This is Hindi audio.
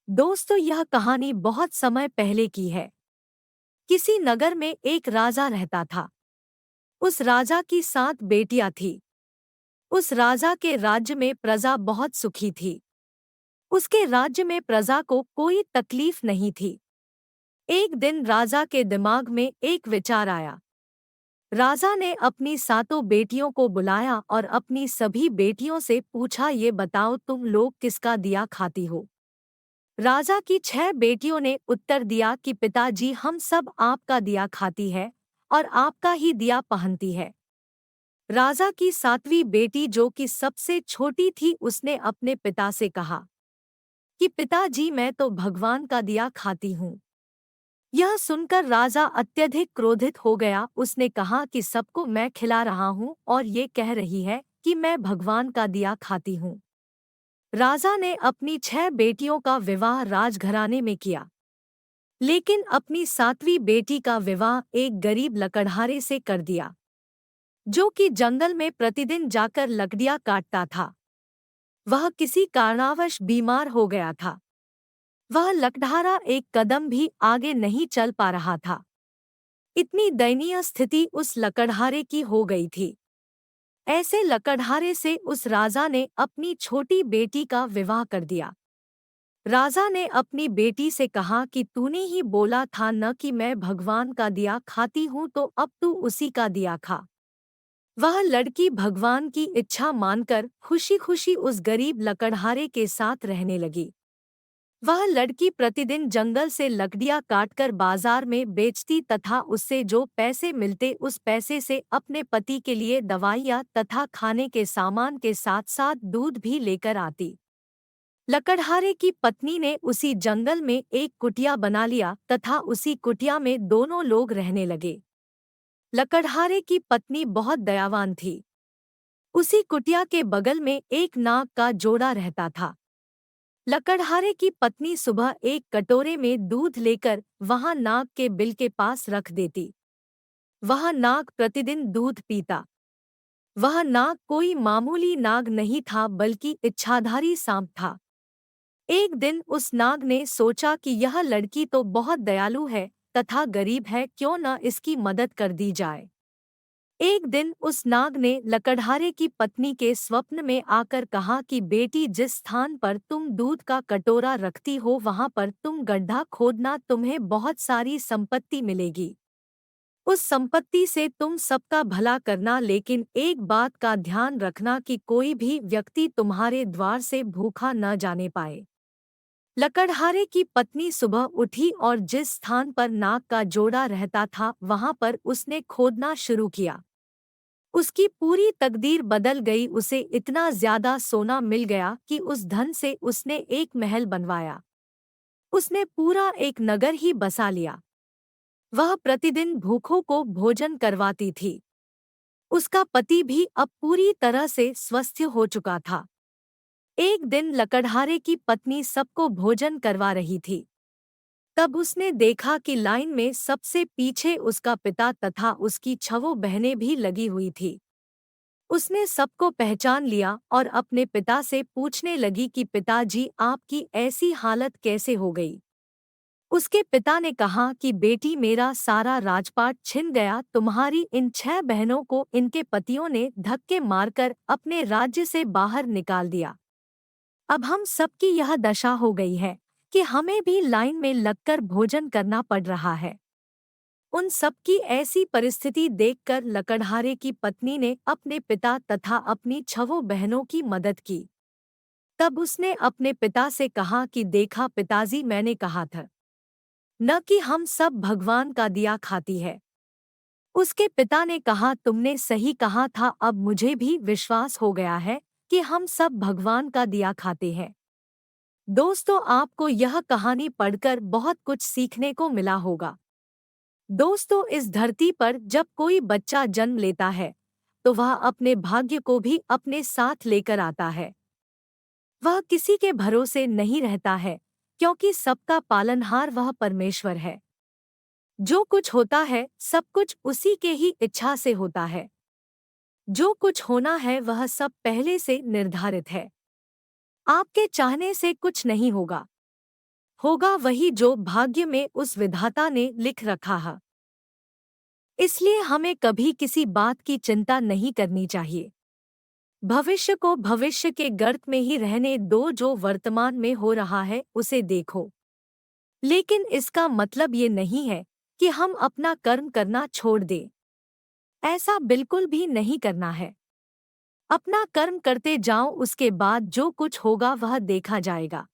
दोस्तों, यह कहानी बहुत समय पहले की है। किसी नगर में एक राजा रहता था। उस राजा की 7 बेटियां थीं। उस राजा के राज्य में प्रजा बहुत सुखी थी। उसके राज्य में प्रजा को कोई तकलीफ नहीं थी। एक दिन राजा के दिमाग में एक विचार आया। राजा ने अपनी 7 बेटियों को बुलाया और अपनी सभी बेटियों से पूछा, ये बताओ तुम लोग किसका दिया खाती हो। राजा की 6 बेटियों ने उत्तर दिया कि पिताजी, हम सब आपका दिया खाती है और आपका ही दिया पहनती है। राजा की 7वीं बेटी, जो कि सबसे छोटी थी, उसने अपने पिता से कहा कि पिताजी, मैं तो भगवान का दिया खाती हूँ। यह सुनकर राजा अत्यधिक क्रोधित हो गया। उसने कहा कि सबको मैं खिला रहा हूँ और ये कह रही है कि मैं भगवान का दिया खाती हूँ। राजा ने अपनी 6 बेटियों का विवाह राजघराने में किया, लेकिन अपनी 7वीं बेटी का विवाह एक गरीब लकड़हारे से कर दिया, जो कि जंगल में प्रतिदिन जाकर लकड़ियां काटता था। वह किसी कारणवश बीमार हो गया था। वह लकड़हारा एक कदम भी आगे नहीं चल पा रहा था। इतनी दयनीय स्थिति उस लकड़हारे की हो गई थी। ऐसे लकड़हारे से उस राजा ने अपनी छोटी बेटी का विवाह कर दिया। राजा ने अपनी बेटी से कहा कि तूने ही बोला था न कि मैं भगवान का दिया खाती हूँ, तो अब तू उसी का दिया खा। वह लड़की भगवान की इच्छा मानकर खुशी खुशी उस गरीब लकड़हारे के साथ रहने लगी। वह लड़की प्रतिदिन जंगल से लकड़ियां काटकर बाजार में बेचती तथा उससे जो पैसे मिलते उस पैसे से अपने पति के लिए दवाइयाँ तथा खाने के सामान के साथ साथ दूध भी लेकर आती। लकड़हारे की पत्नी ने उसी जंगल में एक कुटिया बना लिया तथा उसी कुटिया में दोनों लोग रहने लगे। लकड़हारे की पत्नी बहुत दयावान थी। उसी कुटिया के बगल में एक नाग का जोड़ा रहता था। लकड़हारे की पत्नी सुबह एक कटोरे में दूध लेकर वहां नाग के बिल के पास रख देती। वह नाग प्रतिदिन दूध पीता। वह नाग कोई मामूली नाग नहीं था, बल्कि इच्छाधारी सांप था। एक दिन उस नाग ने सोचा कि यह लड़की तो बहुत दयालु है तथा गरीब है, क्यों न इसकी मदद कर दी जाए। एक दिन उस नाग ने लकड़हारे की पत्नी के स्वप्न में आकर कहा कि बेटी, जिस स्थान पर तुम दूध का कटोरा रखती हो वहां पर तुम गड्ढा खोदना, तुम्हें बहुत सारी संपत्ति मिलेगी। उस संपत्ति से तुम सबका भला करना, लेकिन एक बात का ध्यान रखना कि कोई भी व्यक्ति तुम्हारे द्वार से भूखा न जाने पाए। लकड़हारे की पत्नी सुबह उठी और जिस स्थान पर नाग का जोड़ा रहता था वहां पर उसने खोदना शुरू किया। उसकी पूरी तकदीर बदल गई। उसे इतना ज्यादा सोना मिल गया कि उस धन से उसने एक महल बनवाया। उसने पूरा एक नगर ही बसा लिया। वह प्रतिदिन भूखों को भोजन करवाती थी। उसका पति भी अब पूरी तरह से स्वस्थ हो चुका था। एक दिन लकड़हारे की पत्नी सबको भोजन करवा रही थी। तब उसने देखा कि लाइन में सबसे पीछे उसका पिता तथा उसकी 6 बहनें भी लगी हुई थी। उसने सबको पहचान लिया और अपने पिता से पूछने लगी कि पिताजी, आपकी ऐसी हालत कैसे हो गई। उसके पिता ने कहा कि बेटी, मेरा सारा राजपाट छिन गया। तुम्हारी इन 6 बहनों को इनके पतियों ने धक्के मारकर अपने राज्य से बाहर निकाल दिया। अब हम सबकी यह दशा हो गई है कि हमें भी लाइन में लगकर भोजन करना पड़ रहा है। उन सबकी ऐसी परिस्थिति देखकर लकड़हारे की पत्नी ने अपने पिता तथा अपनी 6 बहनों की मदद की। तब उसने अपने पिता से कहा कि देखा पिताजी, मैंने कहा था न कि हम सब भगवान का दिया खाती है। उसके पिता ने कहा, तुमने सही कहा था, अब मुझे भी विश्वास हो गया है कि हम सब भगवान का दिया खाते हैं। दोस्तों, आपको यह कहानी पढ़कर बहुत कुछ सीखने को मिला होगा। दोस्तों, इस धरती पर जब कोई बच्चा जन्म लेता है तो वह अपने भाग्य को भी अपने साथ लेकर आता है। वह किसी के भरोसे नहीं रहता है, क्योंकि सबका पालनहार वह परमेश्वर है। जो कुछ होता है सब कुछ उसी के ही इच्छा से होता है। जो कुछ होना है वह सब पहले से निर्धारित है। आपके चाहने से कुछ नहीं होगा। होगा वही जो भाग्य में उस विधाता ने लिख रखा है। इसलिए हमें कभी किसी बात की चिंता नहीं करनी चाहिए। भविष्य को भविष्य के गर्त में ही रहने दो, जो वर्तमान में हो रहा है उसे देखो। लेकिन इसका मतलब ये नहीं है कि हम अपना कर्म करना छोड़ दें। ऐसा बिल्कुल भी नहीं करना है। अपना कर्म करते जाओ, उसके बाद जो कुछ होगा वह देखा जाएगा।